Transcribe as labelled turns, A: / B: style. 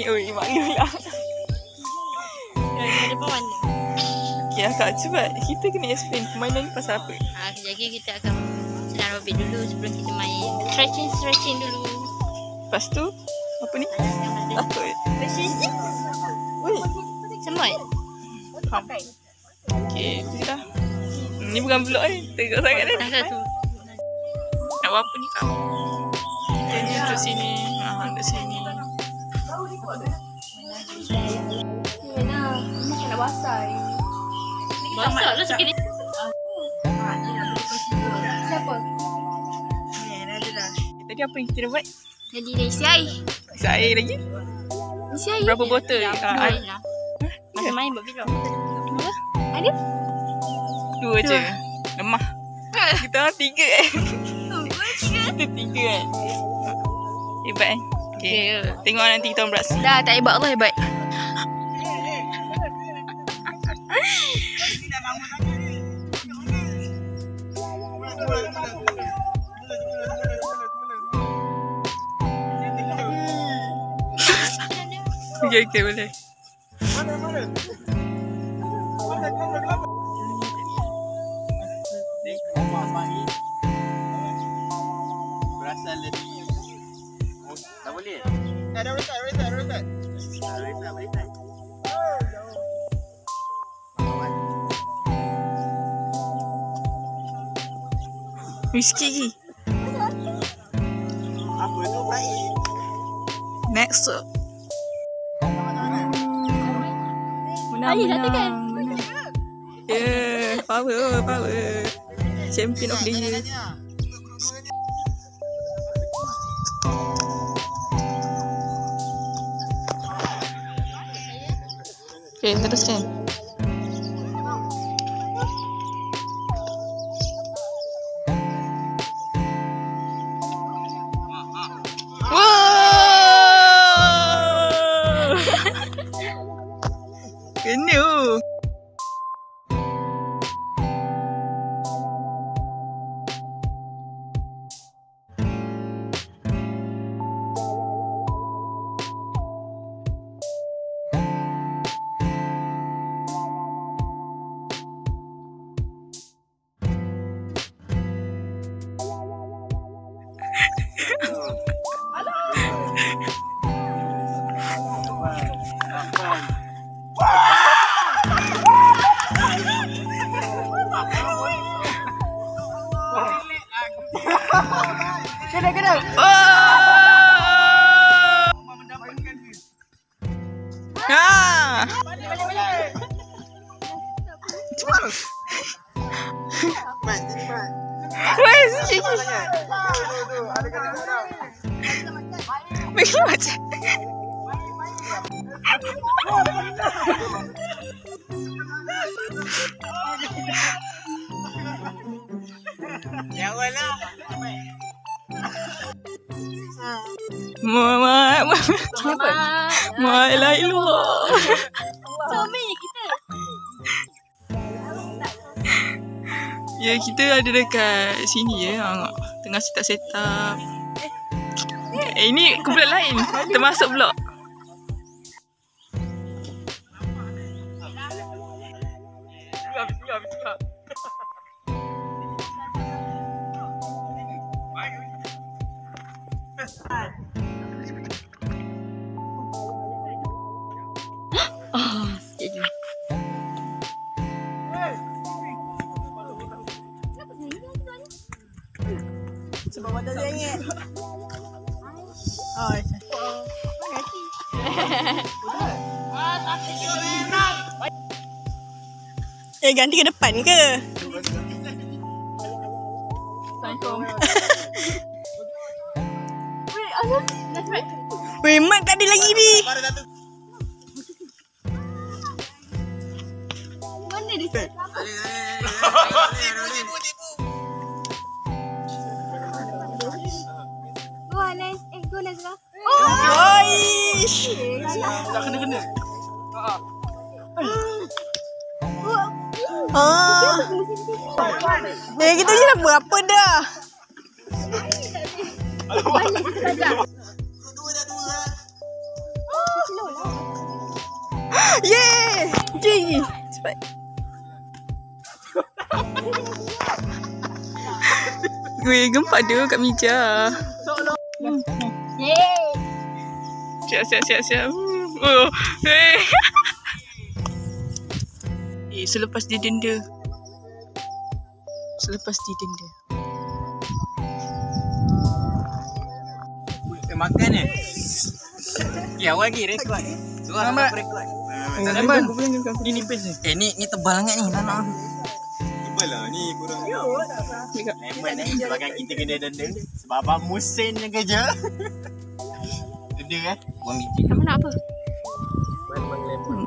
A: Oi, maklum lah.
B: Yang depan mana?
A: Okay, Kak, cuba kita kena explain permainan ni pasal apa?
B: Kejap lagi kita akan senam aerobik dulu sebelum kita main. Stretching dulu.
A: Lepas tu, apa ni? Takut.
B: Ui, semut.
A: Okay, dah. Ni bukan vlog ni. Tegak sangat ni.
B: Tangga tu.
A: Nak buat apa ni, Kak? Kita ni duduk sini. Duduk sini.
C: Mana? Macam nak basah ni.
B: Basah lah sikit ni.
C: Siapa?
A: Tadi apa yang kita dah buat?
C: Jadi dah isi air.
A: Isi air lagi?
C: Isi air.
A: Berapa botol?
B: Main lah. Masa main buat video.
C: Ada?
A: 2 je. Lemah. Kita orang 3 Kita 3 kan. Hebat kan? Okay. Tengok nanti kita orang beraksi.
C: Dah tak hebat, Allah hebat.
A: Okay, boleh.
D: Berasa lebih tak boleh. Dah reset.
A: Whisky lagi.
D: Apa tu baik?
A: Next up. Menang. Yeah, power. Champion of the year. Okay, teruskan. Wow! Kena. Kena. Macam La ilallah.
C: Comel kita.
A: Ya, kita ada dekat sini je. Tengah setup. Ini kumpulan lain. Termasuk vlog.
B: Jadi.
A: Sebab mata saya ingat. Ganti ke depan ke? Weh, Mat tak ada lagi ni.
C: Mana dia? Go nice. Go nice lah.
A: Oish.
D: Tak kena.
A: Kita je dah berapa dah?
C: Banyak kita dah.
D: Dua dah.
C: Follow lah.
A: Yeay! Gigi! Cepat. Gue gempak dia kat meja.
C: Yeay.
A: Siap. Selepas dia denda.
D: Makan ni. Ya, awal lagi rekod. Suara apa rekod? Lemban. Ni nipis ni. Ni tebal sangat ni tanah. Tebal lah ni kurang. Lemban ni sebabkan kita kena denda sebab abang Musin yang kerja. Denda buang biji.
B: Kamu nak apa?
D: Lemban.